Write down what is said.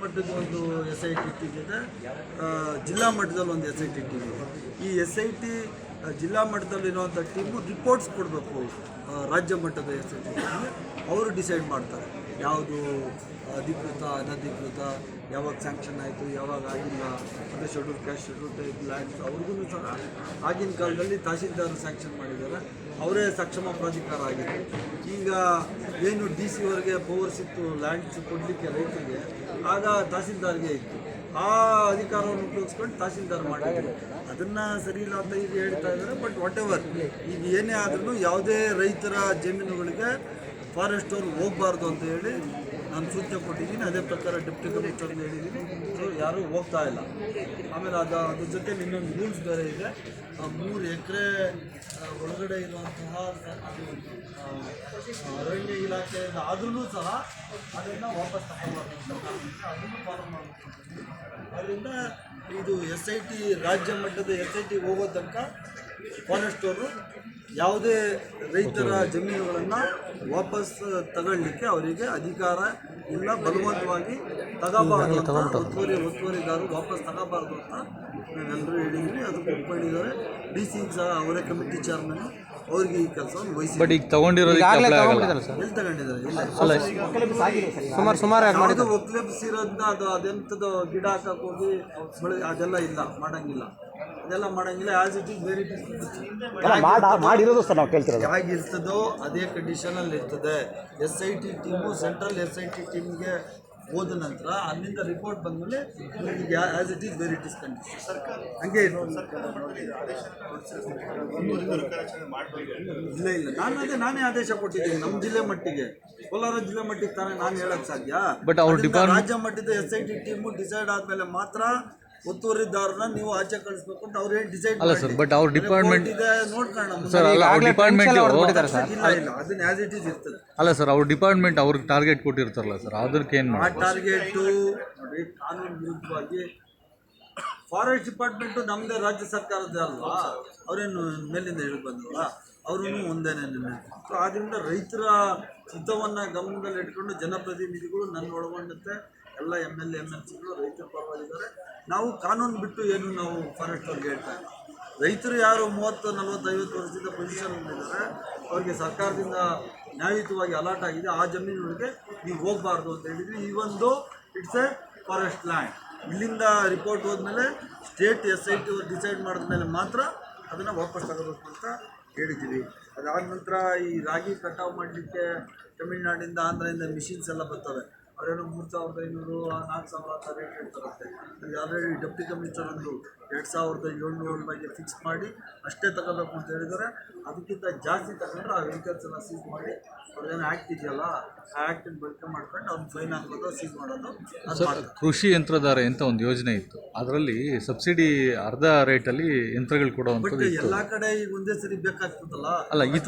ಮಟ್ಟದ ಒಂದು SIT team ಇದೆ, ಜಿಲ್ಲಾ ಮಟ್ಟದಲ್ಲಿ ಒಂದು SIT ಟೀಮ್ ಇದೆ. ಈ SIT ಜಿಲ್ಲಾ ಮಟ್ಟದಲ್ಲಿರುವಂಥ ಟೀಮು ರಿಪೋರ್ಟ್ಸ್ ಕೊಡಬೇಕು ರಾಜ್ಯ ಮಟ್ಟದ SIT ಟೀಮ್ಗೆ. ಅವರು ಡಿಸೈಡ್ ಮಾಡ್ತಾರೆ ಯಾವುದು ಅಧಿಕೃತ ಅನಧಿಕೃತ, ಯಾವಾಗ ಸ್ಯಾಂಕ್ಷನ್ ಆಯಿತು ಯಾವಾಗ ಆಗಿಲ್ಲ, ಮತ್ತು schedule caste schedule type lands ಅವ್ರಿಗೂ ಸಹ ಆಗಿನ ಕಾಲದಲ್ಲಿ ತಹಸೀಲ್ದಾರ್ ಸ್ಯಾಂಕ್ಷನ್ ಮಾಡಿದ್ದಾರೆ, ಅವರೇ ಸಕ್ಷಮ ಪ್ರಾಧಿಕಾರ ಆಗಿದೆ. ಈಗ ಏನು DC ಅವರಿಗೆ ಪವರ್ಸ್ ಇತ್ತು ಲ್ಯಾಂಡ್ಸ್ ಕೊಡಲಿಕ್ಕೆ ರೈತರಿಗೆ, ಆಗ ತಹಸೀಲ್ದಾರ್ಗೆ ಇತ್ತು. ಆ ಅಧಿಕಾರವನ್ನು ಉಪಯೋಗಿಸ್ಕೊಂಡು ತಹಸೀಲ್ದಾರ್ ಮಾಡಿದ್ದಾರೆ. ಅದನ್ನು ಸರಿ ಇಲ್ಲ ಅಂತ ಈಗ ಹೇಳ್ತಾ ಇದ್ದಾರೆ. ಬಟ್ ವಾಟ್ ಎವರ್, ಈಗ ಏನೇ ಆದ್ರೂ ಯಾವುದೇ ರೈತರ ಜಮೀನುಗಳಿಗೆ ಫಾರೆಸ್ಟ್ ಅವ್ರು ಹೋಗಬಾರ್ದು ಅಂತ ಹೇಳಿ ನಾನು ಸೂಚನೆ ಕೊಟ್ಟಿದ್ದೀನಿ. ಅದೇ ಪ್ರಕಾರ ಡೆಪ್ಟಿ ಕಮಿಷನರ್ಗೆ ಹೇಳಿದ್ದೀನಿ. ಸೊ ಯಾರೂ ಹೋಗ್ತಾ ಇಲ್ಲ. ಆಮೇಲೆ ಅದ್ರ ಜೊತೆ ಇನ್ನೊಂದು ರೂಲ್ಸ್ ಬೇರೆ ಇದೆ. 3 ಎಕರೆ ಒಳಗಡೆ ಇರುವಂತಹ ಅರಣ್ಯ ಇಲಾಖೆಯಿಂದ ಆದ್ರೂ ಸಹ ಅದನ್ನು ವಾಪಸ್ ತಗೊಳ್ಬಾರ್ದು, ಅದನ್ನು ಫಾಲೋ ಮಾಡಬೇಕು. ಅದರಿಂದ ಇದು SIT ರಾಜ್ಯ ಮಟ್ಟದ SIT ಹೋಗೋ ತನಕ ಫಾರೆಸ್ಟ್ ಅವರು ಯಾವುದೇ ರೈತರ ಜಮೀನುಗಳನ್ನು ವಾಪಸ್ ತಗೊಳ್ಳಿಕ್ಕೆ ಅವರಿಗೆ ಅಧಿಕಾರ ಇಲ್ಲ, ಬಲವಂತವಾಗಿ ತಗೋಬಾರ್ದು ಅಂತ ಒತ್ತುವರಿದಾರರು ವಾಪಸ್ ತಗೋಬಾರ್ದು ಅಂತ ನಾವೆಲ್ಲರೂ ಹೇಳಿದ್ವಿ. ಅದಕ್ಕೆ ಒಪ್ಕೊಂಡಿದ್ದಾರೆ. DC ಸಹ ಅವರೇ ಕಮಿಟಿ ಚೇರ್ಮನ್, ಅವ್ರಿಗೆ ಈ ಕೆಲಸವನ್ನು ವಹಿಸಿ. ಬಟ್ ಈಗ ತಗೊಂಡಿರೋದು ಎಲ್ಲಿ ತಗೊಂಡಿದ್ದಾರೆ? ಯಾವುದು ಒಕ್ಲೆಬ್ಸಿರೋದನ್ನ ಅದೆಂಥದ್ದು ಗಿಡ ಹಾಕಕ್ಕೆ ಹೋಗಿ ಅದೆಲ್ಲ ಇಲ್ಲ, ಮಾಡಂಗಿಲ್ಲ. ಅದೆಲ್ಲ ಮಾಡಂಗಿಲ್ಲ. ಆಸ್ ಇಟ್ ಈಸ್ ವೆರಿ ಮಾಡಿರೋದು ಸರ್ ನಾವು ಕೇಳ್ತಿರೋದು ಹೇಗಿರ್ತದೋ ಅದೇ ಕಂಡೀಷನಲ್ಲಿ ಇರ್ತದೆ. SIT ಟೀಮು ಸೆಂಟ್ರಲ್ SIT ಟೀಮ್ಗೆ ಹೋದ ನಂತರ ಅಲ್ಲಿಂದ ರಿಪೋರ್ಟ್ ಬಂದಮೇಲೆ as it is very it is condition ಹಂಗೆ ಇಲ್ಲ. ನಾನೇ ಆದೇಶ ಕೊಟ್ಟಿದ್ದೀನಿ ನಮ್ಮ ಜಿಲ್ಲೆ ಮಟ್ಟಿಗೆ, ಕೋಲಾರ ಜಿಲ್ಲೆ ಮಟ್ಟಿಗೆ ತಾನೇ ನಾನು ಹೇಳಕ್ ಸಾಧ್ಯ. ಬಟ್ ರಾಜ್ಯ ಮಟ್ಟದ SIT ಟೀಮು ಡಿಸೈಡ್ ಆದ್ಮೇಲೆ ಮಾತ್ರ ಒತ್ತುವರಿದಾರನ ನೀವು ಆಚೆ ಕಳಿಸ್ಬೇಕು ಅಂತ ಅವ್ರು ಏನು ಡಿಸೈಡ್ ಅಲ್ಲ ಸರ್. ಬಟ್ ಅವ್ರ ಡಿಪಾರ್ಟ್ಮೆಂಟ್ ಇದೆ ನೋಡ್ಕೊಳ್ಳೋಣ. ಡಿಪಾರ್ಟ್ಮೆಂಟ್ ಇಲ್ಲ ಅದನ್ನ ಆಸ್ ಇಟ್ ಈಸ್ ಇರ್ತದೆ. ಅಲ್ಲ ಸರ್, ಅವ್ರ ಡಿಪಾರ್ಟ್ಮೆಂಟ್ ಅವ್ರಿಗೆ ಟಾರ್ಗೆಟ್ ಕೊಟ್ಟಿರ್ತಾರಲ್ಲ ಸರ್, ಅದಕ್ಕೆ ಏನು ಆ ಟಾರ್ಗೆಟು ನೋಡಿ ಕಾನೂನು ವಿರುದ್ಧವಾಗಿ ಫಾರೆಸ್ಟ್ ಡಿಪಾರ್ಟ್ಮೆಂಟು ನಮ್ಮದೇ ರಾಜ್ಯ ಸರ್ಕಾರದ್ದೇ ಅಲ್ವಾ, ಅವರೇನು ಮೇಲಿಂದ ಹೇಳಿ ಬಂದಲ್ಲ, ಅವ್ರೂ ಒಂದೇನೆ. ಸೊ ಆದ್ದರಿಂದ ರೈತರ ಹಿತವನ್ನು ಗಮನದಲ್ಲಿ ಇಟ್ಕೊಂಡು ಜನಪ್ರತಿನಿಧಿಗಳು ನನ್ನ ಒಳಗೊಂಡಂತೆ ಎಲ್ಲ MLA MLCಗಳು ರೈತರ ಪರವಾಗಿದ್ದಾರೆ. ನಾವು ಕಾನೂನು ಬಿಟ್ಟು ಏನು ನಾವು ಫಾರೆಸ್ಟ್ ಅವ್ರಿಗೆ ಹೇಳ್ತಾ ಇಲ್ಲ. ರೈತರು ಯಾರು 30, 40, 50 ವರ್ಷದಿಂದ ಪೊಸಿಷನ್ನಲ್ಲಿದ್ದಾರೆ, ಅವ್ರಿಗೆ ಸರ್ಕಾರದಿಂದ ನ್ಯಾಯಯುತವಾಗಿ ಅಲಾಟ್ ಆಗಿದೆ, ಆ ಜಮೀನುಗಳಿಗೆ ನೀವು ಹೋಗಬಾರ್ದು ಅಂತ ಹೇಳಿದ್ವಿ. ಈ ಒಂದು ಇಟ್ಸ್ ಎ ಫಾರೆಸ್ಟ್ ಲ್ಯಾಂಡ್. ಇಲ್ಲಿಂದ ರಿಪೋರ್ಟ್ ಹೋದ್ಮೇಲೆ ಸ್ಟೇಟ್ SIT ಡಿಸೈಡ್ ಮಾಡಿದ್ಮೇಲೆ ಮಾತ್ರ ಅದನ್ನು ವಾಪಸ್ ತಗೋಬೇಕು ಅಂತ ಹೇಳಿದ್ದೀವಿ. ಅದಾದ ನಂತರ ಈ ರಾಗಿ ಕಟಾವು ಮಾಡಲಿಕ್ಕೆ ತಮಿಳ್ನಾಡಿಂದ ಆಂಧ್ರದಿಂದ ಮಿಷಿನ್ಸ್ ಎಲ್ಲ ಬರ್ತವೆ. ಅವರೇನು 3500, 4000 ಅಂತ ರೇಟ್ ಹೇಳ್ತಾರಂತೆ. ಈಗ ಆಲ್ರೆಡಿ ಡೆಪ್ಟಿ ಕಮಿಷನರ್ ಒಂದು 2700 ಫಿಕ್ಸ್ ಮಾಡಿ ಅಷ್ಟೇ ತಗೋಬೇಕು ಅಂತ ಹೇಳಿದರೆ. ಅದಕ್ಕಿಂತ ಜಾಸ್ತಿ ತಗೊಂಡ್ರೆ ಆ ವೆಹಿಕಲ್ಸ್ ಎಲ್ಲ ಸೀಸ್ ಮಾಡಿ ಅವ್ರದ್ದೇನು ಆ್ಯಕ್ಟ್ ಇದೆಯಲ್ಲ ಆ ಆ್ಯಕ್ಟಿನ ಬಳಕೆ ಮಾಡ್ಕೊಂಡು ಅವ್ನು ಫೈನ್ ಹಾಕೋದು, ಸೀಸ್ ಮಾಡೋದು. ಕೃಷಿ ಯಂತ್ರಧಾರೆ ಅಂತ ಒಂದು ಯೋಜನೆ ಇತ್ತು, ಅದರಲ್ಲಿ ಸಬ್ಸಿಡಿ ಅರ್ಧ ರೇಟಲ್ಲಿ ಯಂತ್ರಗಳು ಕೊಡುವಂಥದ್ದು ಎಲ್ಲ ಕಡೆ ಈಗ ಒಂದೇ ಸರಿ ಬೇಕಾಗ್ತದಲ್ಲ. ಅಲ್ಲ ಇತ್ತು